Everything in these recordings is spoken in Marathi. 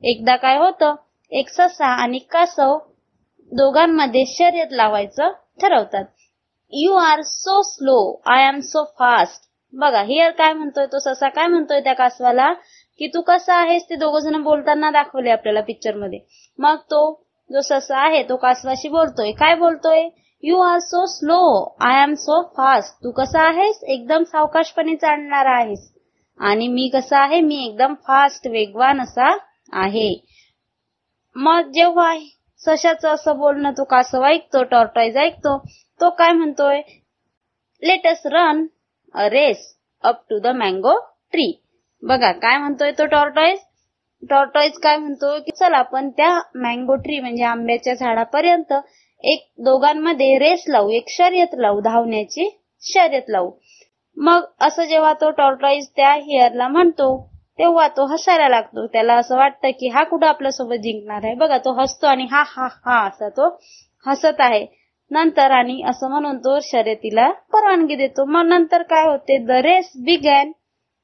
एकदा काय होतं, एक ससा आणि कासव दोघांमध्ये शर्यत लावायचं ठरवतात. You are so slow, I am so fast. बघा हिअर काय म्हणतोय तो ससा, काय म्हणतोय त्या कासवाला की तू कसा आहेस, ते दोघ जण बोलताना दाखवले आपल्याला पिक्चर मध्ये. मग तो जो ससा आहे तो कासवाशी बोलतोय, काय बोलतोय, you are so slow, I am so fast. तू कसा आहेस, एकदम सावकाशपणे चालणारा आहेस, आणि मी कसा आहे, मी एकदम फास्ट, वेगवान असा आहे. मग जेव्हा सशाचं असं बोलणं तो कासव ऐकतो, टॉर्टॉइज ऐकतो, तो काय म्हणतोय, let us run a race up to the mango tree. बघा काय म्हणतोय तो टॉर्टॉइज काय म्हणतोय की चल आपण त्या मँगो ट्री म्हणजे आंब्याच्या झाडापर्यंत एक दोघांमध्ये रेस लावू, एक शर्यत लावू, धावण्याची शर्यत लावू. मग असं जेव्हा तो टॉर्टॉइज त्या हिअरला म्हणतो तेव्हा तो हसायला लागतो. त्याला असं वाटतं की हा कुठं आपल्यासोबत जिंकणार आहे. बघा तो हसतो आणि हा हा हा असा तो हसत आहे. नंतर आणि असं म्हणून तो शर्यतीला परवानगी देतो. मग नंतर काय होते, the race began,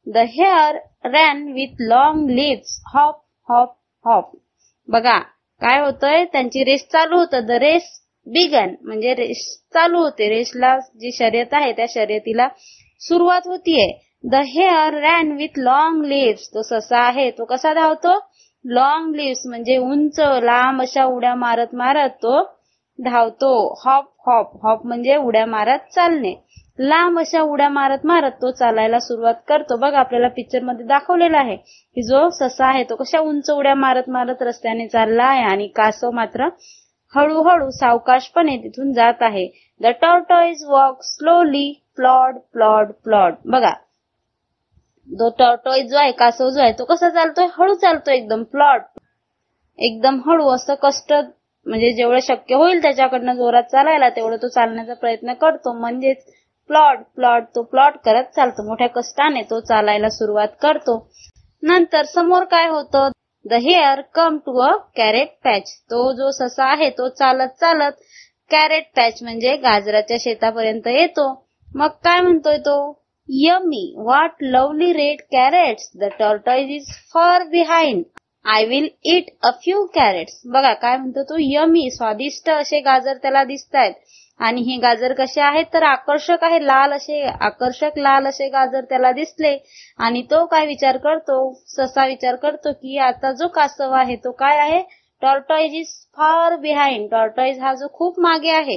the hare ran with long leaves, hop hop hop. बघा काय होतंय, त्यांची रेस चालू होतं. द रेस बिगॅन म्हणजे रेस चालू होते, रेसला जी शर्यत आहे त्या शर्यतीला सुरुवात होतीये. The hare ran with long leaves, तो ससा आहे तो कसा धावतो, लॉंग लिव्स म्हणजे उंच लांब अशा उड्या मारत मारत तो धावतो. हॉप हॉप, हॉप म्हणजे उड्या मारत चालणे, लांब अशा उड्या मारत मारत तो चालायला सुरुवात करतो. बघा आपल्याला पिक्चर मध्ये दाखवलेला आहे की जो ससा आहे तो कशा उंच उड्या मारत मारत रस्त्याने चालला आहे आणि कासव मात्र हळूहळू सावकाशपणे तिथून जात आहे. The tortoise walk slowly, ploughed ploughed ploughed. बघा जो टॉर्टॉइज जो आहे, कासव जो आहे तो कसा चालतोय, हळू चालतोय, एकदम प्लॉड, एकदम हळू, असं कष्ट म्हणजे जेवढं शक्य होईल त्याच्याकडनं जोरात चालायला तेवढं तो चालण्याचा प्रयत्न करतो. म्हणजेच प्लॉड प्लॉड, तो प्लॉड करत चालतो, मोठ्या कष्टाने तो चालायला सुरुवात करतो. नंतर समोर काय होतं, the hare come to a carrot patch. तो जो ससा आहे तो चालत चालत कॅरेट पॅच म्हणजे गाजराच्या शेतापर्यंत येतो. मग काय म्हणतोय तो, yummy, what lovely red carrots, the tortoise is far behind, I will eat a few carrots. बघा काय म्हणतो तो, यमी, स्वादिष्ट असे गाजर त्याला दिसतायत, आणि हे गाजर कसे आहेत तर आकर्षक आहे, लाल असे, आकर्षक लाल असे गाजर त्याला दिसले. आणि तो काय विचार करतो, ससा विचार करतो की आता जो कासव आहे तो काय आहे, tortoise is far behind, tortoise हा जो खूप मागे आहे,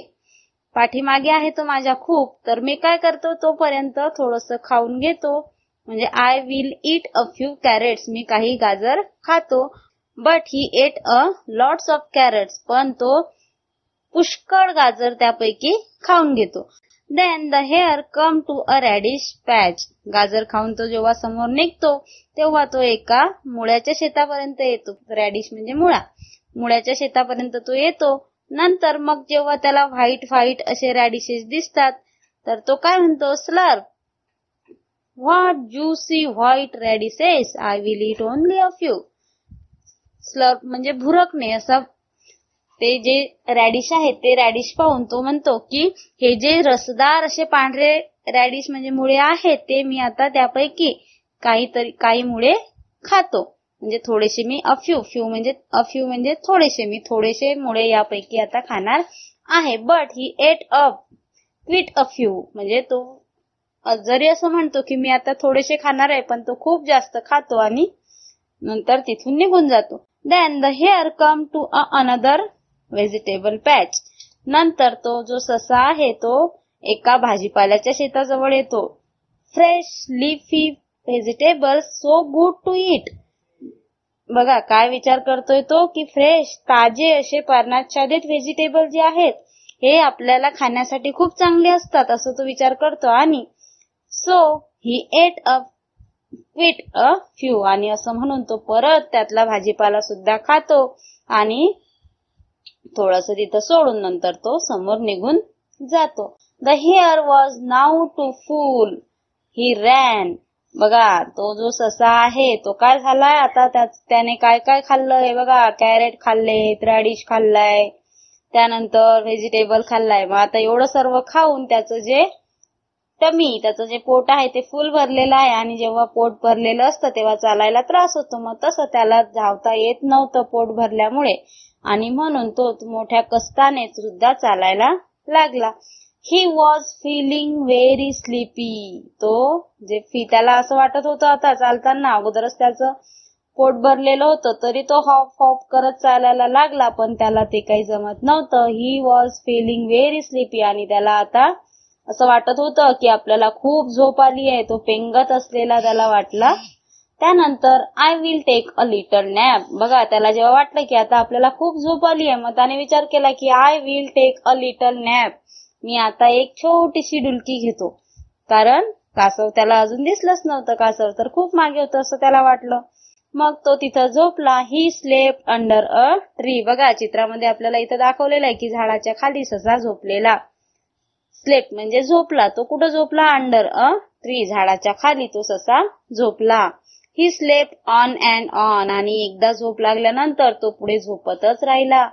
पाठीमागे आहे तो माझ्या खूप, तर मी काय करतो तोपर्यंत थोडंसं खाऊन घेतो, म्हणजे I will eat a few carrots, मी काही गाजर खातो. But he ate a lots of carrots, पण तो पुष्कळ गाजर त्यापैकी खाऊन घेतो. Then the hare come to a radish patch. गाजर खाऊन तो जेव्हा समोर निघतो तेव्हा तो एका मुळ्याच्या शेतापर्यंत येतो. रॅडिश म्हणजे मुळा, मुळ्याच्या शेतापर्यंत तो येतो. नंतर मग जेव्हा त्याला व्हाईट व्हाईट असे रॅडिशेस दिसतात तर तो काय म्हणतो, slurp, what juicy white radishes, I will eat only a few. Slurp म्हणजे भुरकणे, असं ते जे रॅडिश आहे ते रॅडिश पाहून तो म्हणतो की हे जे रसदार असे पांढरे रॅडिश म्हणजे मुळे आहेत ते मी आता त्यापैकी काही मुळे खातो, म्हणजे थोडेसे मी फ्यू म्हणजे थोडेसे, मी थोडेसे मुळे यापैकी आता खाणार आहे. But he ate up quite a few, म्हणजे तो जरी असं म्हणतो की मी आता थोडेसे खाणार आहे पण तो खूप जास्त खातो आणि नंतर तिथून निघून जातो. Then the hare come to another vegetable patch. नंतर तो जो ससा आहे तो एका भाजीपाल्याच्या शेताजवळ येतो. Fresh leafy vegetables so good to eat. बघा काय विचार करतोय तो की फ्रेश, ताजे असे पर्णाच्छादित व्हेजिटेबल जे आहेत हे आपल्याला खाण्यासाठी खूप चांगले असतात असं तो विचार करतो. आणि so he ate a quit a few, आणि असं म्हणून तो परत त्यातला भाजीपाला सुद्धा खातो आणि थोडंसं तिथं सोडून नंतर तो समोर निघून जातो. The hare was now too full, he ran. बघा तो जो ससा आहे तो काय झालाय आता, त्याने काय काय खाल्लंय बघा, कॅरेट खाल्ले, रॅडिश खाल्लाय, त्यानंतर व्हेजिटेबल खाल्लाय. मग आता एवढं सर्व खाऊन त्याचं जे टमी, त्याचं जे पोट आहे ते फुल भरलेलं आहे आणि जेव्हा पोट भरलेलं असतं तेव्हा चालायला त्रास होतो. मग तसं त्याला धावता येत नव्हतं पोट भरल्यामुळे आणि म्हणून तो मोठ्या कष्टाने सुद्धा चालायला लागला. He was feeling very sleepy. त्याला असं वाटत होतं आता चालताना, अगोदरच त्याचं पोट भरलेलं होतं तरी तो हॉप हॉप करत चालायला लागला, पण त्याला ते काही जमत नव्हतं. He was feeling very sleepy आणि त्याला आता असं वाटत होतं की आपल्याला खूप झोप आली आहे. तो पेंगत असलेला त्याला वाटला. त्यानंतर I will take a little nap. बघा, त्याला जेव्हा वाटलं की आता आपल्याला खूप झोप आली आहे, मग त्याने विचार केला की I will take a little nap. मी आता एक छोटीशी डुलकी घेतो. कारण कासव त्याला अजून दिसलंच नव्हतं. कासव तर खूप मागे होतं असं त्याला वाटलं. मग तो तिथं झोपला. He slept under a tree. बघा, चित्रामध्ये आपल्याला इथं दाखवलेलं आहे की झाडाच्या खाली ससा झोपलेला. स्लेप्ट म्हणजे झोपला. तो कुठं झोपला? अंडर अ ट्री, झाडाच्या खाली तो ससा झोपला. He slept on and on. आणि एकदा झोप लागल्यानंतर तो पुढे झोपतच राहिला.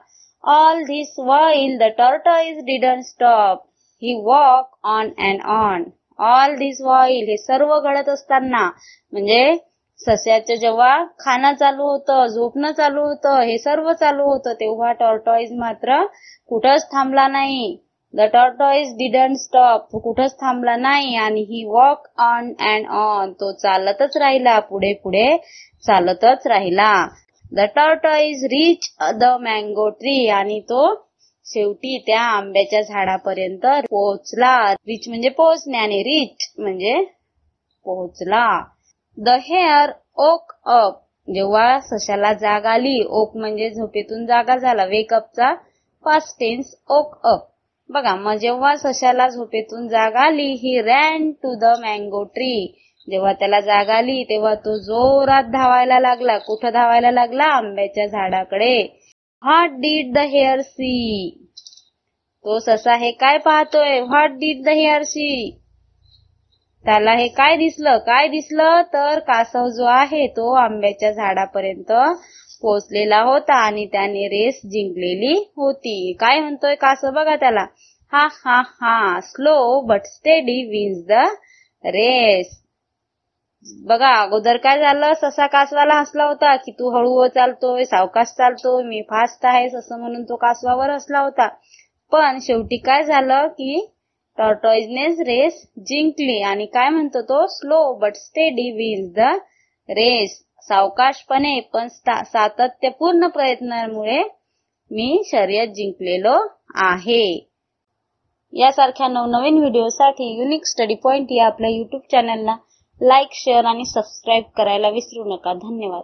All this while the tortoise didn't stop. He walk on and on. All this while, हे सर्व घडत असताना, म्हणजे सस्याचं जेव्हा खाणं चालू होतं, झोपणं चालू होतं, हे सर्व चालू होतं, तेव्हा टॉर्टॉइज मात्र कुठंच थांबला नाही. The tortoise didn't stop. तो कुठंच थांबला नाही. आणि ही वॉक ऑन अँड ऑन. तो चालतच राहिला, पुढे पुढे चालतच राहिला. The tortoise reach the mango tree. आणि तो शेवटी त्या आंब्याच्या झाडापर्यंत पोहोचला. रीच म्हणजे पोहोचणे आणि रीच म्हणजे पोहोचला. The hare woke up. जेव्हा सशाला जाग आली, ओक म्हणजे झोपेतून जागा झाला, वेकअपचा पास्ट टेन्स ओक अप. बघा, मग जेव्हा सशाला झोपेतून जाग आली, he ran to the mango tree. जेव्हा त्याला जाग आली तेव्हा तो जोरात धावायला लागला. कुठं धावायला लागला? आंब्याच्या झाडाकडे. What did the hare see. तो ससा हे काय पाहतोय? What did the hare see. त्याला हे काय दिसलं तर कासव जो आहे तो आंब्याच्या झाडापर्यंत पोहोचलेला होता आणि त्याने रेस जिंकलेली होती. काय म्हणतोय कासव? बघा त्याला, हा हा हा, slow but steady wins the race. बघा, अगोदर काय झालं? ससा कासवाला हसला होता की तू हळू चालतोय, सावकाश चालतोय, मी फास्ट आहेस असं म्हणून तो कासवावर हसला होता. पण शेवटी काय झालं की टॉर्टॉइजनेच रेस जिंकली. आणि काय म्हणतो तो? Slow but steady wins the race. सावकाशपणे पण सातत्यपूर्ण प्रयत्नांमुळे मी शर्यत जिंकलेलो आहे. यासारख्या नवनवीन व्हिडिओसाठी युनिक स्टडी पॉइंट या आपल्या YouTube चॅनलला लाईक, शेअर आणि सबस्क्राईब करायला विसरू नका. धन्यवाद.